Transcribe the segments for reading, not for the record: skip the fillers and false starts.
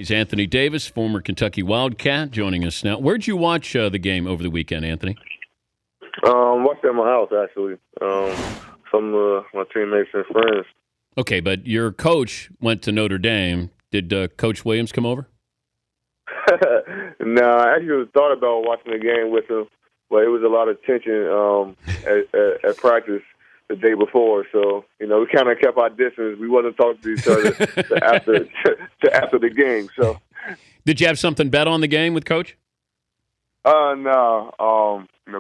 He's Anthony Davis, former Kentucky Wildcat, joining us now. Where'd you watch the game over the weekend, Anthony? Watched it at my house, actually. Some of my teammates and friends. Okay, but your coach went to Notre Dame. Did Coach Williams come over? No, I actually thought about watching the game with him, but it was a lot of tension at practice the day before. So, we kind of kept our distance. We wasn't talking to each other after the game. So, did you have something bet on the game with Coach? No.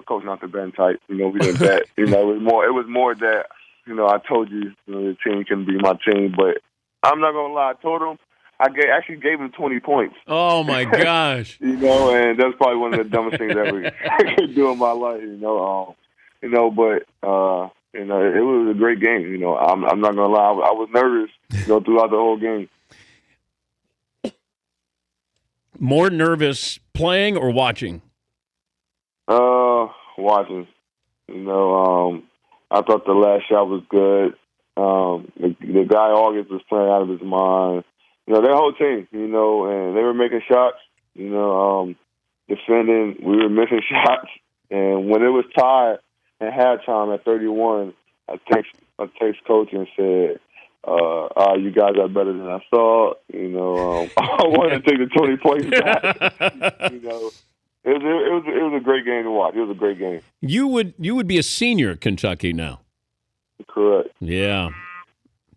Coach not to bet tight. We didn't bet. It was more that, I told you, the team can be my team, but I'm not gonna lie. I told him I actually gave him 20 points. Oh my gosh! And that's probably one of the dumbest things I ever could do in my life. But it was a great game. I'm not gonna lie. I was nervous, throughout the whole game. More nervous playing or watching? Watching. I thought the last shot was good. The guy August was playing out of his mind. Their whole team, and they were making shots, defending. We were missing shots. And when it was tied at halftime at 31, I text Coach and said, you guys are better than I thought. I wanted to take the 20 points back. It was a great game to watch. It was a great game. You would be a senior at Kentucky now. Correct. Yeah.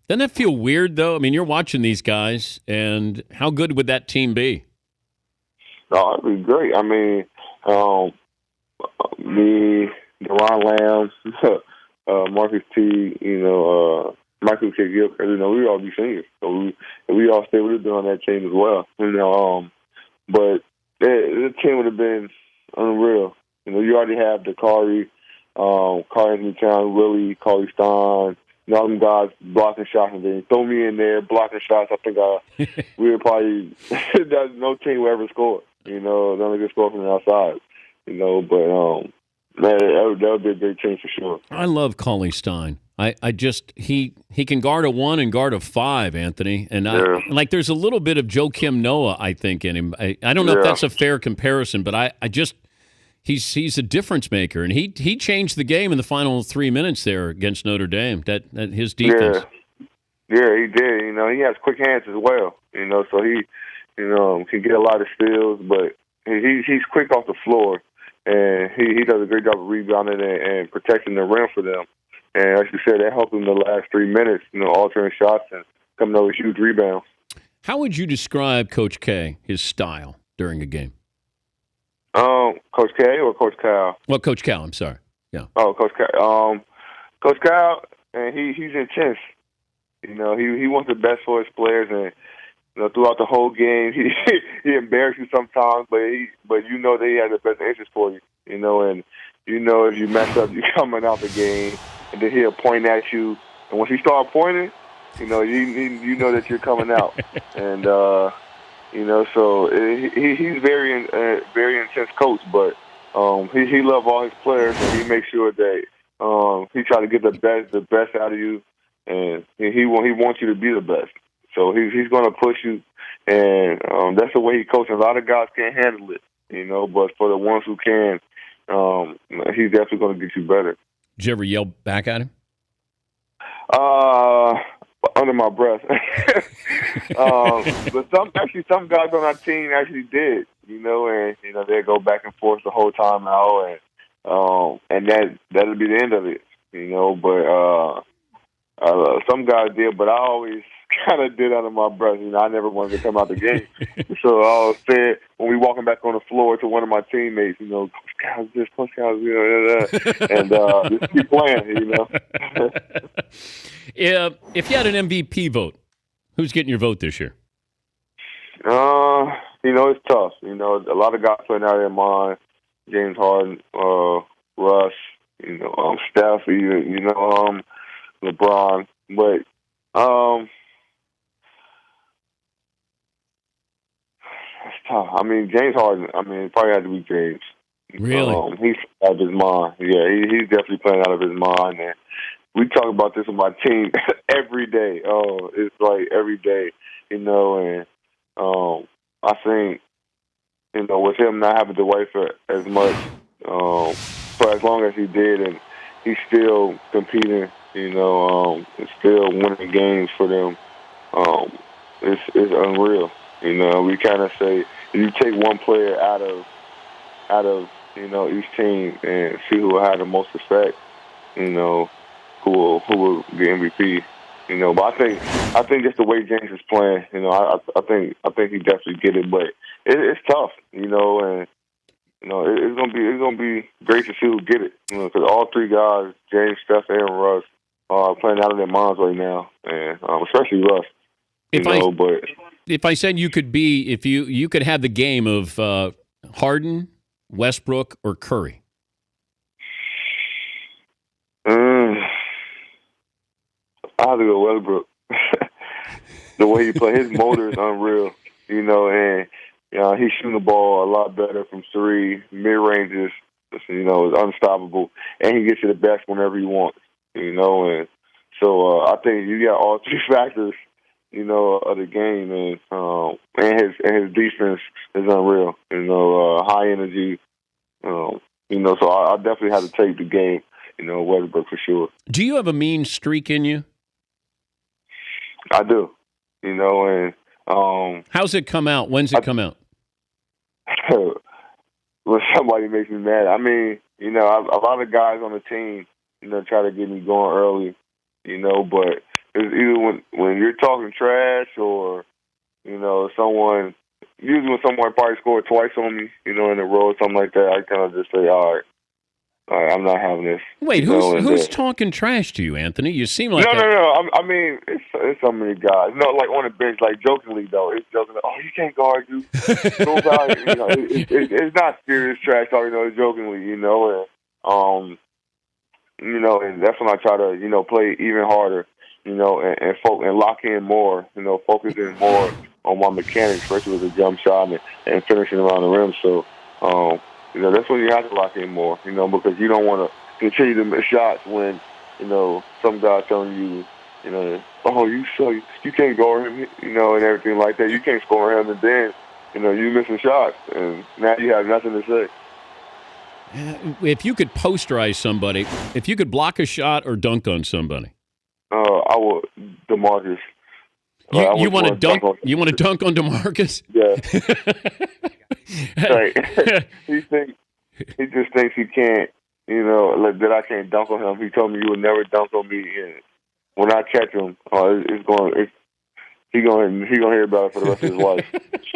Doesn't that feel weird, though? I mean, you're watching these guys, and how good would that team be? No, it'd be great. I mean, me, Deron Lamb, Marcus T, Michael K. Gilchrist, we all be seniors. So we all stay with it on that team as well. But the team would have been unreal. You already have Dakari, Carl Anthony Towns, Willie, Carly Stein, all them guys blocking shots, and then throw me in there blocking shots. I think we would probably no team would ever score. None of them score from the outside. But that would be a great team for sure. I love Carly Stein. I just he can guard a 1 and guard a 5, Anthony, and there's a little bit of Joakim Noah, I think, in him. I don't know if that's a fair comparison, but I just he's a difference maker, and he changed the game in the final 3 minutes there against Notre Dame. That his defense. Yeah, he did. He has quick hands as well. So he can get a lot of steals, but he's quick off the floor, and he does a great job of rebounding and protecting the rim for them. And as you said, that helped him the last 3 minutes, altering shots and coming over huge rebounds. How would you describe Coach K, his style during a game? Coach K or Coach Cal? Well, Coach Cal, I'm sorry. Yeah. Oh, Coach Cal. Coach Cal, and he's intense. He wants the best for his players, and throughout the whole game, he embarrasses you sometimes, but he has the best interest for you. And if you mess up, you're coming out the game, and then he'll point at you. And once he starts pointing, you know that you're coming out. And so he's very intense coach, but he loves all his players, and he makes sure that he tries to get the best out of you, and he wants you to be the best. So he's going to push you, and that's the way he coaches. A lot of guys can't handle it, but for the ones who can, he's definitely going to get you better. Did you ever yell back at him? Under my breath. But some guys on our team actually did, and they go back and forth the whole time out, and that'll be the end of it, But some guys did, but I always kind of did under my breath. I never wanted to come out the game. So I always said when we walking back on the floor to one of my teammates, Coach Cal's this, Coach Cal's and just keep playing, If you had an MVP vote, who's getting your vote this year? It's tough. A lot of guys playing out of their mind. James Harden, Russ, Steph, even, LeBron. But it's tough. James Harden, probably had to be James. Really? He's out of his mind. Yeah, he's definitely playing out of his mind. And we talk about this with my team every day. Oh, it's like every day, and I think, with him not having to wait for as much, for as long as he did, and he's still competing, and still winning games for them. It's unreal. We kind of say if you take one player out of each team and see who will have the most effect, who will get MVP. But I think just the way James is playing, I think he definitely get it, but it's tough, and it's gonna be great to see who get it, because all three guys, James, Steph, and Russ, are playing out of their minds right now, and especially Russ. If I said you could be, if you could have the game of Harden, Westbrook, or Curry. I have to go Westbrook. The way he plays, his motor is unreal, and he's shooting the ball a lot better from three, mid ranges, is unstoppable, and he gets you the best whenever he wants, and so I think you got all three factors, of the game, and his defense is unreal, high energy, so I definitely have to take the game, Westbrook for sure. Do you have a mean streak in you? I do, and how's it come out? When's it come out? When somebody makes me mad. I mean, a lot of guys on the team, try to get me going early, but it's either when you're talking trash or, someone, usually when someone probably scored twice on me, in a row or something like that, I kind of just say, all right, I'm not having this. Wait, who's talking trash to you, Anthony? You seem like no. I mean, it's so many guys. Like on the bench, like jokingly though. It's joking. Oh, you can't guard you. It's not serious trash talk. It's jokingly. And that's when I try to play even harder. And lock in more. Focusing more on my mechanics, especially with the jump shot and finishing around the rim. So. That's when you have to lock in more, because you don't want to continue to miss shots when, some guy telling you, oh, you can't guard him, and everything like that. You can't score him, and then, you missing shots, and now you have nothing to say. If you could posterize somebody, if you could block a shot or dunk on somebody. I would, DeMarcus. You want to dunk? You want to dunk on DeMarcus? Yeah. Right. He just thinks he can't, that I can't dunk on him. He told me you would never dunk on me, and when I catch him, he's gonna hear about it for the rest of his life.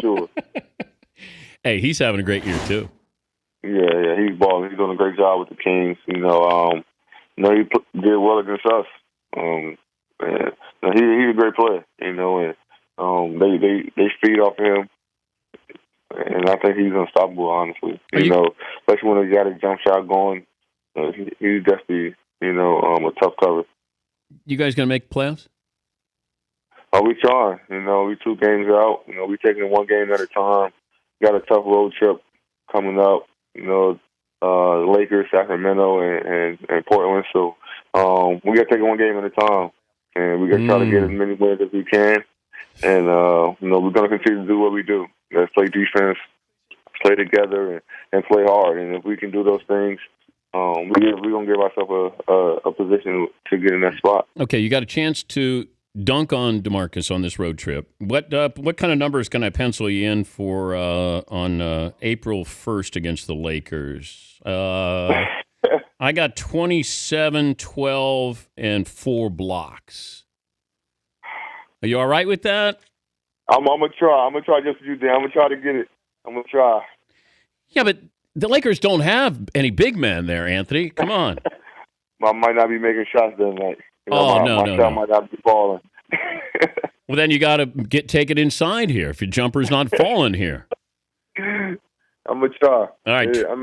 Sure. Hey, he's having a great year too. Yeah, he's balling. He's doing a great job with the Kings. He did well against us. And, he's a great player. And they feed off him. And I think he's unstoppable, honestly. Especially when he got his jump shot going, he's definitely, a tough cover. You guys gonna make playoffs? Oh, we trying. We 2 games out. We taking it one game at a time. Got a tough road trip coming up. Lakers, Sacramento, and Portland. So we got to take it one game at a time, and we got to try to get as many wins as we can. And we're going to continue to do what we do. Let's play defense, play together, and play hard. And if we can do those things, we're going to give ourselves a position to get in that spot. Okay, you got a chance to dunk on DeMarcus on this road trip. What kind of numbers can I pencil you in for on April 1st against the Lakers? I got 27, 12, and 4 blocks. Are you all right with that? I'm gonna try. I'm gonna try just as you did. I'm gonna try to get it. I'm gonna try. Yeah, but the Lakers don't have any big men there, Anthony. Come on. I might not be making shots that night. No. Shot might not be falling. Well, then you got to take it inside here if your jumper's not falling here. I'm gonna try. All right. Yeah,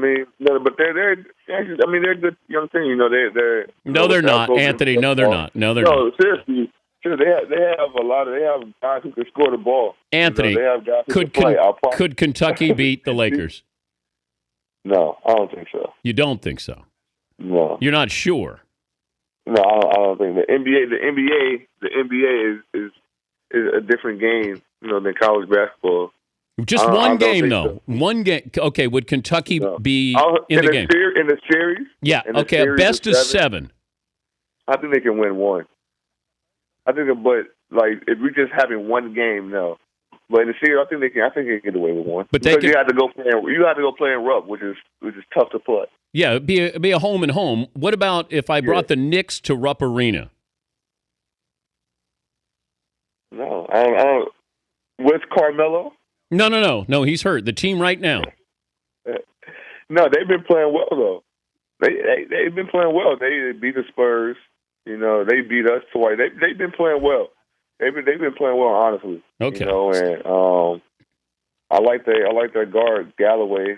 but they're actually. They're a good young team. They're. No, they're not, Anthony. No, they're not. No, seriously. Sure, they have guys who can score the ball. Anthony, they have guys who can play. Could Kentucky beat the Lakers? No, I don't think so. You don't think so? No. You're not sure? No, I don't think the NBA is a different game, than college basketball. Just one game, though. So. One game. Okay, would Kentucky be in the game? In the series? Yeah, okay, a best of 7. I think they can win one. I think, but like if we're just having one game, no. But in the series, I think they can get away with one. But you have to go play in Rupp, which is tough to play. Yeah, it'd be a home and home. What about if I brought the Knicks to Rupp Arena? No, I don't. With Carmelo? No. He's hurt. The team right now. No, they've been playing well though. They've been playing well. They beat the Spurs. You know, they beat us twice. They've been playing well. They've been playing well, honestly. Okay. You know, and I like their guard Galloway.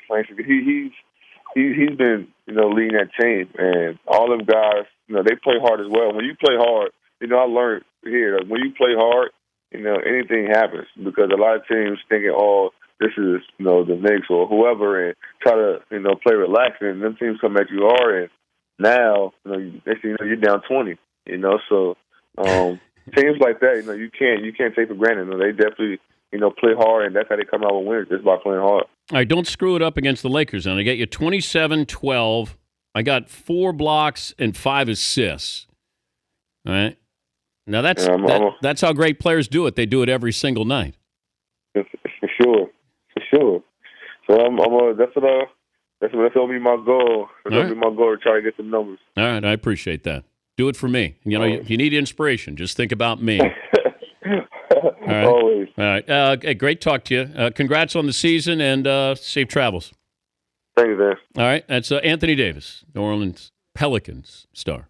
He's been leading that team, and all them guys. They play hard as well. When you play hard, I learned here that when you play hard, anything happens because a lot of teams thinking, oh, this is the Knicks or whoever, and try to play relaxing, and them teams come at you hard, and now you're down 20. So. Teams like that, you can't take for granted. They definitely, play hard, and that's how they come out with winners, just by playing hard. All right, don't screw it up against the Lakers. Then I get you 27-12. I got 4 blocks and 5 assists. All right. Now that's how great players do it. They do it every single night. For sure. So that's gonna be my goal. That's gonna be my goal to try to get some numbers. All right, I appreciate that. Do it for me. If you need inspiration, just think about me. All right. Always. All right. Great talk to you. Congrats on the season and safe travels. Thank you, Dan. All right. That's Anthony Davis, New Orleans Pelicans star.